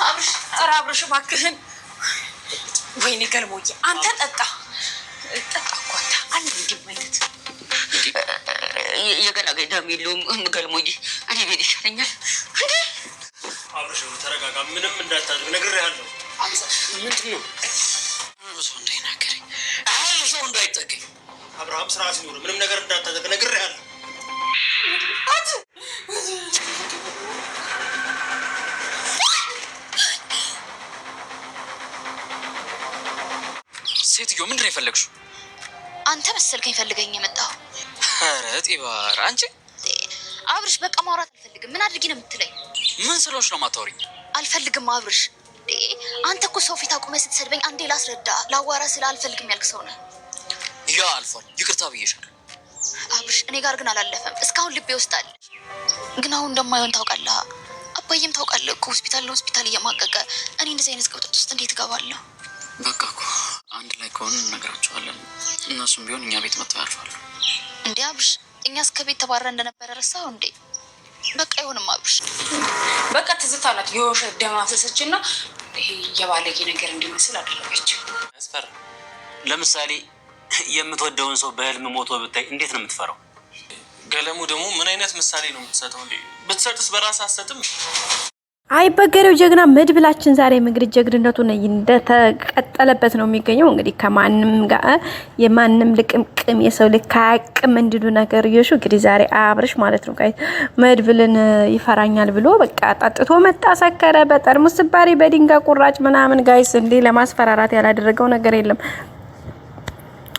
አብርሽ እባክህን ወይኔ ገልሞዬ አንተ ጠጣ እኮ አንተ አንድ እንዲመለት የገላገኝ ደም የለውም ገልሞዬ እኔ ቤት ይሻለኛል እንዴ አብርሽ ተረጋጋ ምንም እንዳታደርግ ነግሬሃለሁ ምንድን ነው ሰው እንዳይናገረኝ አሁን ሰው እንዳይጠገኝ አብርሃም ስርዓት ይኑር ምንም ነገር እንዳታደርግ ነግሬሃለሁ ሴትዮ ምንድን ነው የፈለግሽው? አንተ መሰልከኝ ፈልገኝ የመጣው። ኧረ ጢባር አንቺ አብርሽ በቃ ማውራት አልፈልግም። ምን አድርጊ ነው የምትለኝ? ምን ስለሆንሽ ነው የማታወሪኝ? አልፈልግም አብርሽ። አንተ እኮ ሰው ፊት አቁመህ ስትሰድበኝ አንዴ ላስረዳ ላዋራ ስለ አልፈልግም ያልክ ሰው ነህ። ያ አልፏል፣ ይቅርታ ብዬሻለሁ። አብርሽ እኔ ጋር ግን አላለፈም። እስካሁን ልቤ ውስጥ አለ። ግን አሁን እንደማይሆን ታውቃለህ። አባዬም ታውቃለህ እኮ ሆስፒታል እየማቀቀ እኔ እንደዚህ አይነት ቅብጠት ውስጥ እንዴት እገባለሁ? በቃ እኮ አንድ ላይ ከሆነ እንነግራቸዋለን። እነሱም ቢሆን እኛ ቤት መጥተው ያርፋሉ። እንዴ አብርሽ እኛ እስከ ቤት ተባረን እንደነበረ ረሳው እንዴ? በቃ አይሆንም አብርሽ። በቃ ትዝታ ናት የውሸት ደም አፍሰሰችና ይሄ የባለጌ ነገር እንዲመስል አደረገችው። ያስፈራ። ለምሳሌ የምትወደውን ሰው በህልም ሞቶ ብታይ እንዴት ነው የምትፈራው? ገለሙ ደግሞ ምን አይነት ምሳሌ ነው የምትሰጠው እንዴ? ብትሰጥስ በራስ አሰጥም። አይበገሬው ጀግና መድብላችን ዛሬ እንግዲህ ጀግንነቱን እንደተቀጠለበት ነው የሚገኘው። እንግዲህ ከማንም ጋር የማንም ልቅምቅም የሰው ልካቅም እንዲሉ ነገር ይሹ እንግዲህ ዛሬ አብርሽ ማለት ነው ጋይ መድብልን ይፈራኛል ብሎ በቃ ጠጥቶ መጣ ሰከረ። በጠርሙስ ስባሪ በድንጋይ ቁራጭ ምናምን ጋይስ እንዴ ለማስፈራራት ያላደረገው ነገር የለም።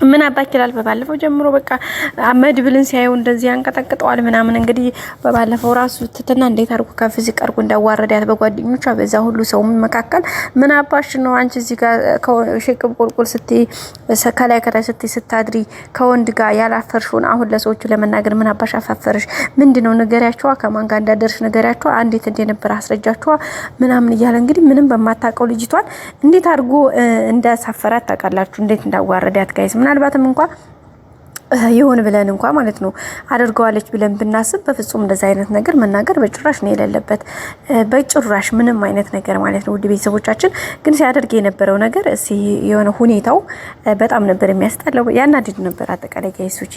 ምን አባክላል በባለፈው ጀምሮ በቃ መድብልን ሲያዩ እንደዚህ ያንቀጠቅጠዋል ምናምን። እንግዲህ በባለፈው ራሱ ትትና እንዴት አርጎ ከፊዚክ ቀርቆ እንዳዋረዳት በጓደኞቿ በዛ ሁሉ ሰው መካከል ምን አባሽ ነው አንቺ እዚህ ጋር ከሽቅብ ቁልቁል ስትይ ከላይ ከላይ ስትይ ስታድሪ ከወንድ ጋር ያላፈርሽውን አሁን ለሰዎቹ ለመናገር ምን አባሽ አፋፈርሽ? ምንድነው ነገሪያቸው? ከማን ጋር እንዳደርሽ ነገሪያቸው? እንዴት እንደነበር አስረጃቸው ምናምን እያለ እንግዲህ ምንም በማታውቀው ልጅቷን እንዴት አርጎ እንዳሳፈራት ታውቃላችሁ? እንዴት እንዳዋረዳት ጋይስ ምናልባትም እንኳን ይሁን ብለን እንኳን ማለት ነው አድርገዋለች ብለን ብናስብ በፍጹም እንደዛ አይነት ነገር መናገር በጭራሽ ነው የሌለበት። በጭራሽ ምንም አይነት ነገር ማለት ነው። ውድ ቤተሰቦቻችን ግን ሲያደርግ የነበረው ነገር የሆነ ሁኔታው በጣም ነበር የሚያስጠላው፣ ያናድድ ነበር። አጠቃላይ ጋይሶች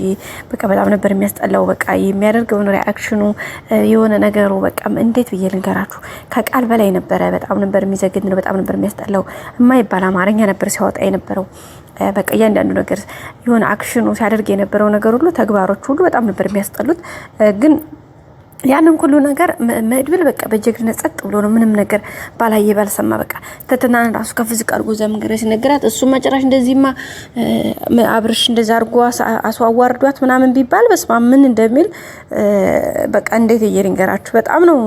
በቃ በጣም ነበር የሚያስጠላው። በቃ የሚያደርገው ሪአክሽኑ የሆነ ነገሩ በቃ እንዴት ብዬ ልንገራችሁ ከቃል በላይ ነበረ። በጣም ነበር የሚዘግድ ነው። በጣም ነበር የሚያስጠላው። የማይባል አማርኛ ነበር ሲያወጣ የነበረው። በቃ እያንዳንዱ ነገር የሆነ አክሽኑ ሲያደርግ የነበረው ነገር ሁሉ ተግባሮች ሁሉ በጣም ነበር የሚያስጠሉት። ግን ያንን ሁሉ ነገር መድብል በቃ በጀግነት ጸጥ ብሎ ነው ምንም ነገር ባላየ ባልሰማ በቃ ተተናን ራሱ ከፍዝቅ አርጎ ዘምግረ ሲነገራት እሱ መጨረሻ እንደዚህማ አብርሽ እንደዛ አርጎ አስዋዋርዷት ምናምን ቢባል በስማ ምን እንደሚል በቃ እንዴት ይየሪንገራችሁ በጣም ነው።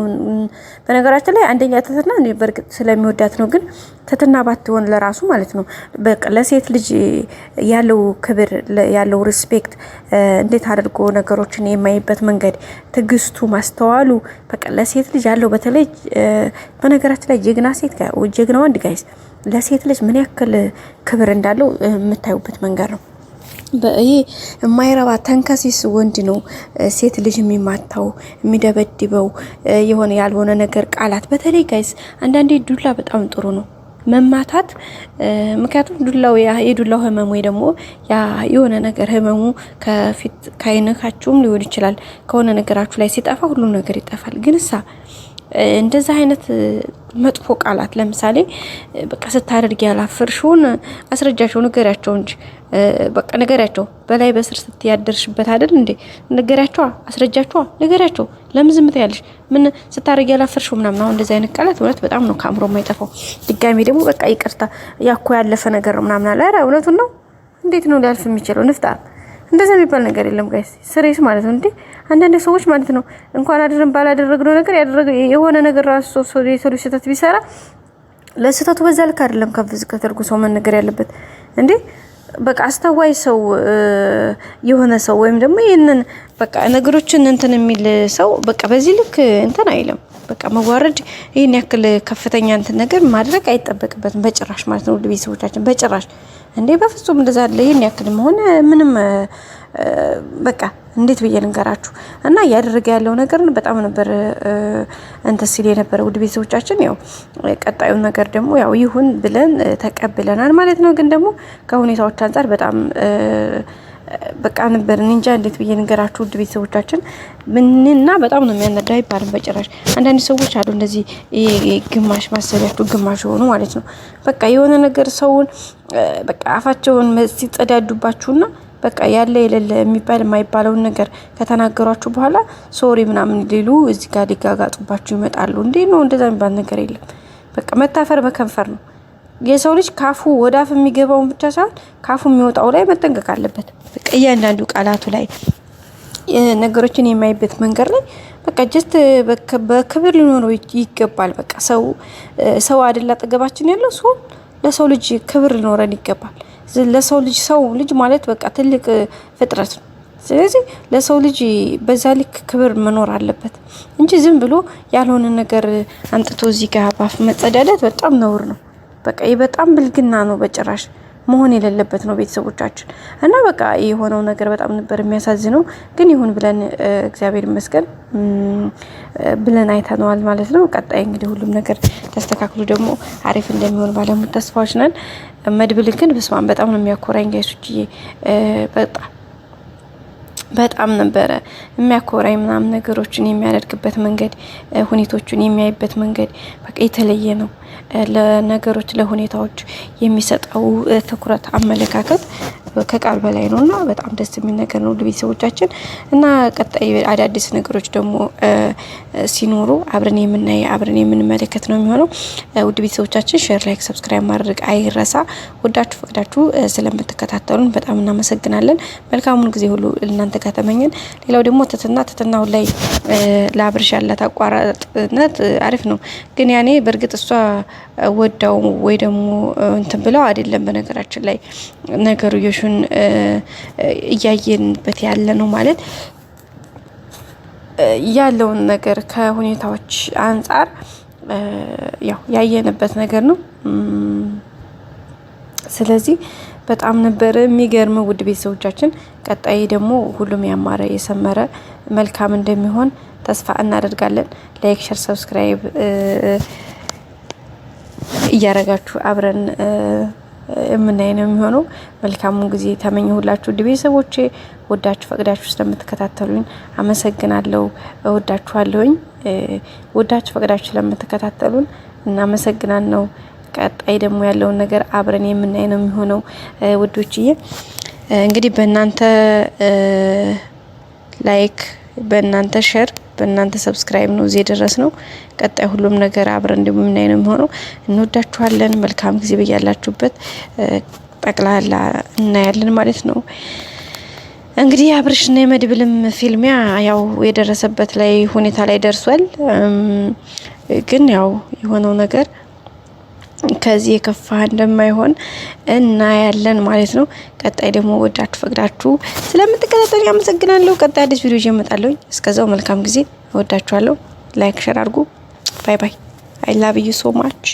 በነገራችን ላይ አንደኛ ተተና በርግጥ ስለሚወዳት ነው። ግን ተተና ባትሆን ለራሱ ማለት ነው በቃ ለሴት ልጅ ያለው ክብር ያለው ሪስፔክት እንዴት አድርጎ ነገሮችን የማይበት መንገድ ትግስቱ ማስተዋሉ በቃ ለሴት ልጅ ያለው በተለይ በነገራችን ላይ ጀግና ሴት ጋር ጀግና ወንድ ጋይስ ለሴት ልጅ ምን ያክል ክብር እንዳለው የምታዩበት መንገድ ነው። በእይ የማይረባ ተንከሲስ ወንድ ነው ሴት ልጅ የሚማታው የሚደበድበው የሆነ ያልሆነ ነገር ቃላት። በተለይ ጋይስ አንዳንዴ ዱላ በጣም ጥሩ ነው መማታት። ምክንያቱም ዱላው የዱላው ህመሙ ወይ ደግሞ ያ የሆነ ነገር ህመሙ ከፊት ካይነካችሁም ሊሆን ይችላል ከሆነ ነገራችሁ ላይ ሲጠፋ ሁሉ ነገር ይጠፋል። ግን እንደዛ አይነት መጥፎ ቃላት ለምሳሌ በቃ ስታደርግ ያላፈርሽውን አስረጃቸው ነገራቸው እንጂ በቃ ነገራቸው በላይ በስር ስትያደርሽበት አይደል እንዴ? ነገራቸው አስረጃቸው ነገራቸው። ለምን ዝም ትያለሽ? ምን ስታደርግ ያላፈርሽው ምናምን። አሁን እንደዛ አይነት ቃላት እውነት በጣም ነው ካምሮ የማይጠፋው። ድጋሚ ደግሞ በቃ ይቅርታ ያኮ ያለፈ ነገር ነው ምናምን አለ። ኧረ እውነቱን ነው። እንዴት ነው ሊያልፍ የሚችለው? ንፍጣ እንደዛ የሚባል ነገር የለም ጋይስ። ስሬስ ማለት ነው እንዴ አንዳንድ ሰዎች ማለት ነው እንኳን አድረን ባላደረግነው ነገር ያደረገ የሆነ ነገር ራሱ ሰው የሰሩ ስህተት ቢሰራ ለስህተቱ በዛ ልክ አይደለም ከፍዝ ከተርጉ ሰው መነገር ያለበት እንዴ። በቃ አስተዋይ ሰው የሆነ ሰው ወይም ደግሞ ይሄንን በቃ ነገሮችን እንትን የሚል ሰው በቃ በዚህ ልክ እንትን አይለም። በቃ መዋረድ ይሄን ያክል ከፍተኛ እንትን ነገር ማድረግ አይጠበቅበትም በጭራሽ ማለት ነው። ለቤተሰቦቻችን በጭራሽ እንዴ በፍጹም እንደዛ አይደለም። ይሄን ያክል መሆን ምንም በቃ እንዴት ብዬ ልንገራችሁ እና እያደረገ ያለው ነገር በጣም ነበር እንትን ሲል የነበረ ውድ ቤተሰቦቻችን። ያው ቀጣዩን ነገር ደግሞ ያው ይሁን ብለን ተቀብለናል ማለት ነው። ግን ደግሞ ከሁኔታዎች አንፃር በጣም በቃ ነበር እንጃ እንዴት ብዬ ልንገራችሁ ውድ ቤተሰቦቻችን። ምንና በጣም ነው የሚያነዳው አይባልም በጭራሽ። አንዳንድ ሰዎች አሉ እንደዚህ ግማሽ ማሰቢያችሁ ግማሽ ሆኑ ማለት ነው። በቃ የሆነ ነገር ሰውን በቃ አፋቸውን ሲጸዳዱባችሁና በቃ ያለ የሌለ የሚባል የማይባለውን ነገር ከተናገሯችሁ በኋላ ሶሪ ምናምን ሊሉ እዚህ ጋር ሊጋጋጡባችሁ ይመጣሉ። እንዴ ነው እንደዛ የሚባል ነገር የለም። በቃ መታፈር በከንፈር ነው። የሰው ልጅ ካፉ ወደ አፍ የሚገባውን ብቻ ሳይሆን ካፉ የሚወጣው ላይ መጠንቀቅ አለበት። በቃ እያንዳንዱ ቃላቱ ላይ ነገሮችን የማይበት መንገድ ላይ በቃ ጀስት በክብር ሊኖረው ይገባል። በቃ ሰው አይደል አጠገባችን ያለው ሰው ለሰው ልጅ ክብር ሊኖረን ይገባል። ለሰው ልጅ ማለት በቃ ትልቅ ፍጥረት ነው። ስለዚህ ለሰው ልጅ በዛ ልክ ክብር መኖር አለበት እንጂ ዝም ብሎ ያልሆነ ነገር አንጥቶ እዚህ ጋር ባፍ መጸዳዳት በጣም ነውር ነው። በቃ በጣም ብልግና ነው። በጭራሽ መሆን የሌለበት ነው ቤተሰቦቻችን። እና በቃ የሆነው ነገር በጣም ነበር የሚያሳዝነው። ግን ይሁን ብለን እግዚአብሔር ይመስገን ብለን አይተነዋል ማለት ነው። ቀጣይ እንግዲህ ሁሉም ነገር ተስተካክሎ ደግሞ አሪፍ እንደሚሆን ባለሙሉ ተስፋዎች ነን። መድብል ግን በስማን በጣም ነው የሚያኮራኝ ጋይሶች። በጣም ነበረ የሚያኮራኝ ምናምን ነገሮችን የሚያደርግበት መንገድ ሁኔታዎችን የሚያይበት መንገድ በቃ የተለየ ነው። ለነገሮች ለሁኔታዎች የሚሰጠው ትኩረት አመለካከት ከቃል በላይ ነውና በጣም ደስ የሚል ነገር ነው ለቤተሰቦቻችን። እና ቀጣይ አዳዲስ ነገሮች ደግሞ ሲኖሩ አብረን የምናይ አብረን የምንመለከት ነው የሚሆነው። ውድ ቤተሰቦቻችን ሼር፣ ላይክ፣ ሰብስክራይብ ማድረግ አይረሳ። ወዳችሁ ፈቅዳችሁ ስለምትከታተሉን በጣም እናመሰግናለን። መልካሙን ጊዜ ሁሉ እናንተ ጋር ተመኘን። ሌላው ደግሞ ትትናው ላይ ለአብርሽ ያላት አቋራጥነት አሪፍ ነው። ግን ያኔ በእርግጥ እሷ ወዳው ወይ ደግሞ እንትን ብለው አይደለም። በነገራችን ላይ ነገሩ የሹን እያየንበት ያለ ነው ማለት ያለውን ነገር ከሁኔታዎች አንፃር ያው ያየንበት ነገር ነው። ስለዚህ በጣም ነበር የሚገርመው ውድ ቤተሰቦቻችን። ቀጣይ ደግሞ ሁሉም ያማረ የሰመረ መልካም እንደሚሆን ተስፋ እናደርጋለን። ላይክ፣ ሼር፣ ሰብስክራይብ እያረጋችሁ አብረን የምናይ ነው የሚሆነው። መልካሙን ጊዜ ተመኘሁላችሁ ውድ ቤተሰቦቼ። ወዳችሁ ፈቅዳችሁ ስለምትከታተሉኝ አመሰግናለሁ። ወዳችኋለሁኝ። ወዳችሁ ፈቅዳችሁ ስለምትከታተሉን እናመሰግናለሁ። ቀጣይ ደግሞ ያለውን ነገር አብረን የምናይ ነው የሚሆነው ውዶችዬ። እንግዲህ በእናንተ ላይክ፣ በእናንተ ሼር፣ በእናንተ ሰብስክራይብ ነው እዚህ ድረስ ነው። ቀጣይ ሁሉም ነገር አብረን እንደምናይ ነው የሚሆነው። እንወዳችኋለን። መልካም ጊዜ በያላችሁበት ጠቅላላ እናያለን ማለት ነው። እንግዲህ አብርሽና የመድብልም ፊልሚያ ያው የደረሰበት ላይ ሁኔታ ላይ ደርሷል። ግን ያው የሆነው ነገር ከዚህ የከፋ እንደማይሆን እናያለን ማለት ነው። ቀጣይ ደግሞ ወዳችሁ ፈቅዳችሁ ስለምትከታተሉ ያመሰግናለሁ። ቀጣይ አዲስ ቪዲዮ እመጣለሁ። እስከዛው መልካም ጊዜ። ወዳችኋለሁ። ላይክ ሼር አድርጉ። ባይ ባይ። አይ ላቭ ዩ ሶ ማች